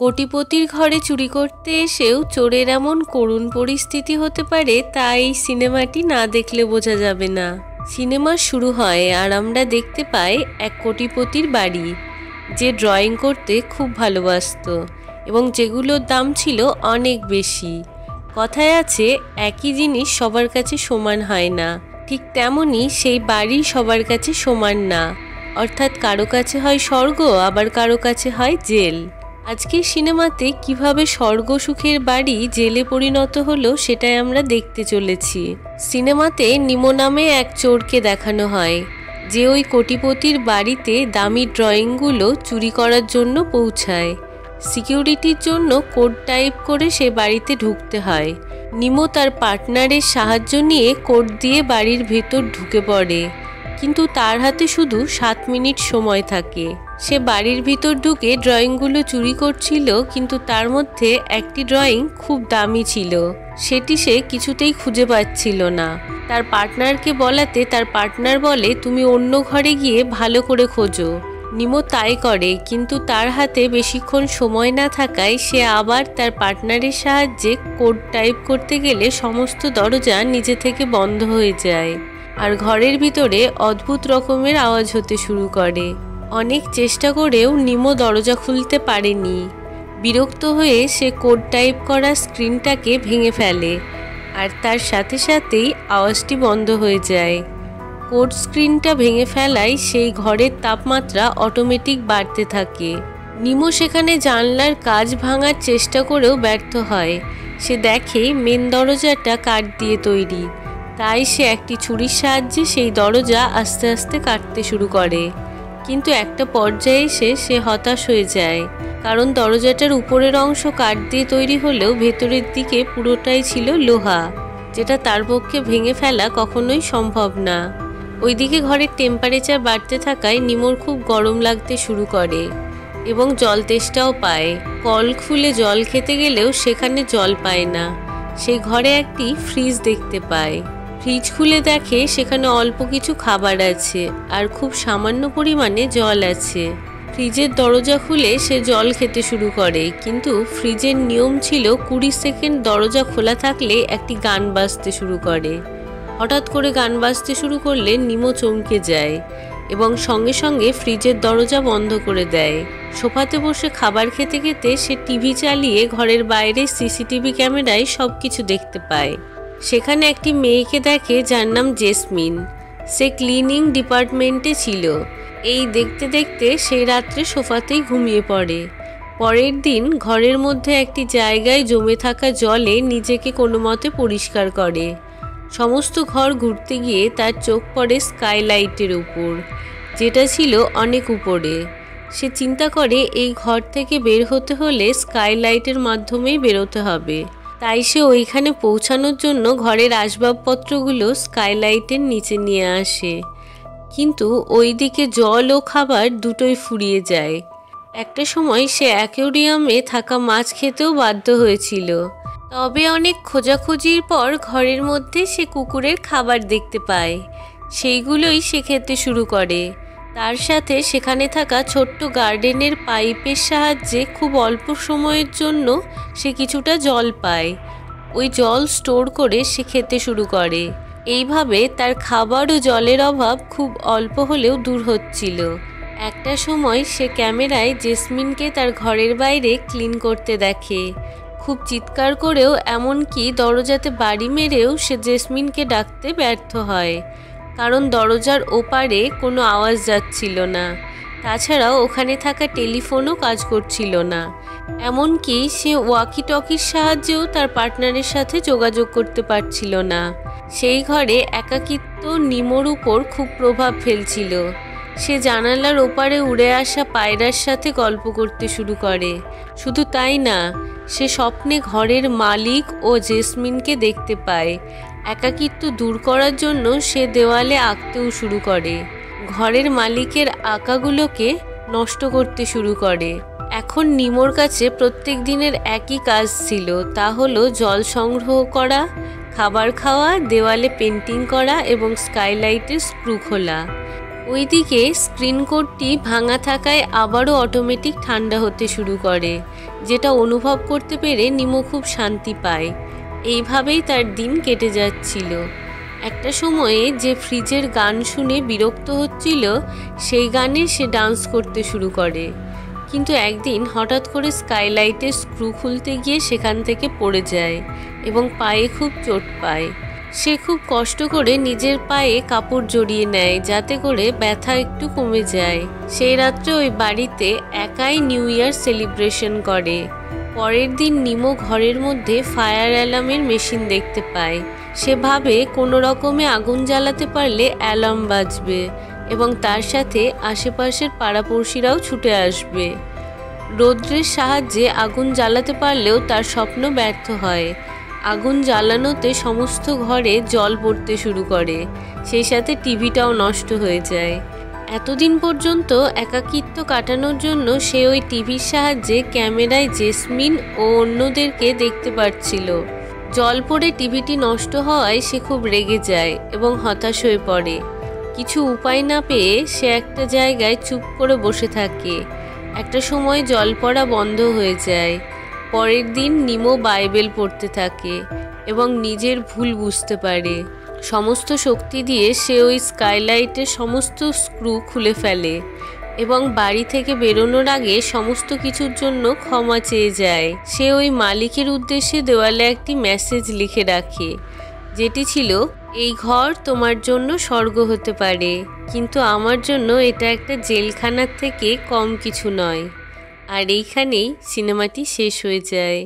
কোটিপতির ঘরে চুরি করতে এসেও চোরের এমন করুণ পরিস্থিতি হতে পারে, তা এই সিনেমাটি না দেখলে বোঝা যাবে না। সিনেমা শুরু হয় আর আমরা দেখতে পাই এক কোটিপতির বাড়ি, যে ড্রয়িং করতে খুব ভালোবাসতো এবং যেগুলোর দাম ছিল অনেক বেশি। কথায় আছে, একই জিনিস সবার কাছে সমান হয় না। ঠিক তেমনই সেই বাড়ি সবার কাছে সমান না, অর্থাৎ কারো কাছে হয় স্বর্গ, আবার কারো কাছে হয় জেল। আজকের সিনেমাতে কিভাবে স্বর্গ সুখের বাড়ি জেলে পরিণত হলো সেটাই আমরা দেখতে চলেছি। সিনেমাতে নিমো নামে এক চোরকে দেখানো হয়, যে ওই কোটিপতির বাড়িতে দামি ড্রয়িংগুলো চুরি করার জন্য পৌঁছায়। সিকিউরিটির জন্য কোড টাইপ করে সে বাড়িতে ঢুকতে হয়। নিমো তার পার্টনারের সাহায্য নিয়ে কোড দিয়ে বাড়ির ভেতর ঢুকে পড়ে, কিন্তু তার হাতে শুধু 7 মিনিট সময় থাকে। সে বাড়ির ভিতর ঢুকে ড্রয়িংগুলো চুরি করছিল, কিন্তু তার মধ্যে একটি ড্রয়িং খুব দামি ছিল, সেটি সে কিছুতেই খুঁজে পাচ্ছিল না। তার পার্টনারকে বলাতে তার পার্টনার বলে, তুমি অন্য ঘরে গিয়ে ভালো করে খোঁজো। নিমো তাই করে, কিন্তু তার হাতে বেশিক্ষণ সময় না থাকায় সে আবার তার পার্টনারের সাহায্যে কোড টাইপ করতে গেলে সমস্ত দরজা নিজে থেকে বন্ধ হয়ে যায় আর ঘরের ভিতরে অদ্ভুত রকমের আওয়াজ হতে শুরু করে। অনেক চেষ্টা করেও নিমো দরজা খুলতে পারেনি। বিরক্ত হয়ে সে কোড টাইপ করা স্ক্রিনটাকে ভেঙে ফেলে আর তার সাথে সাথেই আওয়াজটি বন্ধ হয়ে যায়। কোড স্ক্রিনটা ভেঙে ফেলায় সেই ঘরের তাপমাত্রা অটোমেটিক বাড়তে থাকে। নিমো সেখানে জানলার কাঁচ ভাঙার চেষ্টা করেও ব্যর্থ হয়। সে দেখে মেন দরজাটা কাঠ দিয়ে তৈরি, তাই সে একটি ছুরির সাহায্যে সেই দরজা আস্তে আস্তে কাটতে শুরু করে। কিন্তু একটা পর্যায়ে এসে সে হতাশ হয়ে যায়, কারণ দরজাটার উপরের অংশ কাঠ দিয়ে তৈরি হলেও ভেতরের দিকে পুরোটাই ছিল লোহা, যেটা তার পক্ষে ভেঙে ফেলা কখনোই সম্ভব না। ওইদিকে ঘরের টেম্পারেচার বাড়তে থাকায় নিমোর খুব গরম লাগতে শুরু করে এবং জল তেষ্টাও পায়। কল খুলে জল খেতে গেলেও সেখানে জল পায় না। সেই ঘরে একটি ফ্রিজ দেখতে পায়। ফ্রিজ খুলে দেখে সেখানে অল্প কিছু খাবার আছে আর খুব সামান্য পরিমাণে জল আছে। ফ্রিজের দরজা খুলে সে জল খেতে শুরু করে, কিন্তু ফ্রিজের নিয়ম ছিল 20 সেকেন্ড দরজা খোলা থাকলে একটি গান বাজতে শুরু করে। হঠাৎ করে গান বাজতে শুরু করলে নিমো চমকে যায় এবং সঙ্গে সঙ্গে ফ্রিজের দরজা বন্ধ করে দেয়। সোফাতে বসে খাবার খেতে খেতে সে টিভি চালিয়ে ঘরের বাইরে সিসিটিভি ক্যামেরায় সব কিছু দেখতে পায়। সেখানে একটি মেয়েকে দেখে যার নাম জেসমিন। সে ক্লিনিং ডিপার্টমেন্টে ছিল। এই দেখতে দেখতে সেই রাত্রে সোফাতেই ঘুমিয়ে পড়ে। পরের দিন ঘরের মধ্যে একটি জায়গায় জমে থাকা জলে নিজেকে কোনো মতে পরিষ্কার করে। সমস্ত ঘর ঘুরতে গিয়ে তার চোখ পড়ে স্কাইলাইটের উপর, যেটা ছিল অনেক উপরে। সে চিন্তা করে এই ঘর থেকে বের হতে হলে স্কাইলাইটের মাধ্যমেই বেরোতে হবে। তাই সে ওইখানে পৌঁছানোর জন্য ঘরের আসবাবপত্রগুলো স্কাইলাইটের নিচে নিয়ে আসে, কিন্তু ওইদিকে জল ও খাবার দুটোই ফুরিয়ে যায়। একটা সময় সে অ্যাকোয়ারিয়ামে থাকা মাছ খেতেও বাধ্য হয়েছিল। তবে অনেক খোঁজাখুঁজির পর ঘরের মধ্যে সে কুকুরের খাবার দেখতে পায়। সেইগুলোই সে খেতে শুরু করে। তার সাথে সেখানে থাকা ছোট্ট গার্ডেনের পাইপের সাহায্যে খুব অল্প সময়ের জন্য সে কিছুটা জল পায়। ওই জল স্টোর করে সে খেতে শুরু করে। এইভাবে তার খাবার ও জলের অভাব খুব অল্প হলেও দূর হচ্ছিল। একটা সময় সে ক্যামেরায় জেসমিনকে তার ঘরের বাইরে ক্লিন করতে দেখে। খুব চিৎকার করেও, এমনকি দরজাতে বাড়ি মেরেও সে জেসমিনকে ডাকতে ব্যর্থ হয়, কারণ দরজার ওপারে কোনো আওয়াজ যাচ্ছিল না। তাছাড়াও ওখানে থাকা টেলিফোনও কাজ করছিল না। এমনকি সে ওয়াকি টকির সাহায্যেও তার পার্টনারের সাথে যোগাযোগ করতে পারছিল না। সেই ঘরে একাকিত্ব নিমোর উপর খুব প্রভাব ফেলছিল। সে জানালার ওপারে উড়ে আসা পায়রার সাথে গল্প করতে শুরু করে। শুধু তাই না, সে স্বপ্নে ঘরের মালিক ও জেসমিনকে দেখতে পায়। একাকিত্ব দূর করার জন্য সে দেওয়ালে আঁকতেও শুরু করে। ঘরের মালিকের আঁকাগুলোকে নষ্ট করতে শুরু করে। এখন নিমোর কাছে প্রত্যেক দিনের একই কাজ ছিল, তা হলো জল সংগ্রহ করা, খাবার খাওয়া, দেওয়ালে পেন্টিং করা এবং স্কাইলাইটের স্ক্রু খোলা। ওইদিকে স্ক্রিন কোডটি ভাঙা থাকায় আবারও অটোমেটিক ঠান্ডা হতে শুরু করে, যেটা অনুভব করতে পেরে নিমো খুব শান্তি পায়। এইভাবেই তার দিন কেটে যাচ্ছিল। একটা সময়ে যে ফ্রিজের গান শুনে বিরক্ত হচ্ছিল, সেই গানে সে ডান্স করতে শুরু করে। কিন্তু একদিন হঠাৎ করে স্কাইলাইটের স্ক্রু খুলতে গিয়ে সেখান থেকে পড়ে যায় এবং পায়ে খুব চোট পায়। সে খুব কষ্ট করে নিজের পায়ে কাপড় জড়িয়ে নেয় যাতে করে ব্যথা একটু কমে যায়। সেই রাত্রে ওই বাড়িতে একাই নিউ ইয়ার সেলিব্রেশন করে। পরের দিন নিমো ঘরের মধ্যে ফায়ার অ্যালার্মের মেশিন দেখতে পায়। সে ভাবে কোনো রকমে আগুন জ্বালাতে পারলে অ্যালার্ম বাজবে এবং তার সাথে আশেপাশের পাড়াপড়শিরাও ছুটে আসবে। রৌদ্রের সাহায্যে আগুন জ্বালাতে পারলেও তার স্বপ্ন ব্যর্থ হয়। আগুন জ্বালানোতে সমস্ত ঘরে জল পড়তে শুরু করে, সেই সাথে টিভিটাও নষ্ট হয়ে যায়। এতদিন পর্যন্ত একাকিত্ব কাটানোর জন্য সে ওই টিভির সাহায্যে ক্যামেরায় জেসমিন ও অন্যদেরকে দেখতে পাচ্ছিল। জল পড়ে টিভিটি নষ্ট হওয়ায় সে খুব রেগে যায় এবং হতাশ হয়ে পড়ে। কিছু উপায় না পেয়ে সে একটা জায়গায় চুপ করে বসে থাকে। একটা সময় জল পড়া বন্ধ হয়ে যায়। পরের দিন নিমো বাইবেল পড়তে থাকে এবং নিজের ভুল বুঝতে পারে। সমস্ত শক্তি দিয়ে সে ওই স্কাইলাইটের সমস্ত স্ক্রু খুলে ফেলে এবং বাড়ি থেকে বেরোনোর আগে সমস্ত কিছুর জন্য ক্ষমা চেয়ে যায়। সে ওই মালিকের উদ্দেশ্যে দেওয়ালে একটি মেসেজ লিখে রাখে, যেটি ছিল, এই ঘর তোমার জন্য স্বর্গ হতে পারে, কিন্তু আমার জন্য এটা একটা জেলখানার থেকে কম কিছু নয়। আর এইখানেই সিনেমাটি শেষ হয়ে যায়।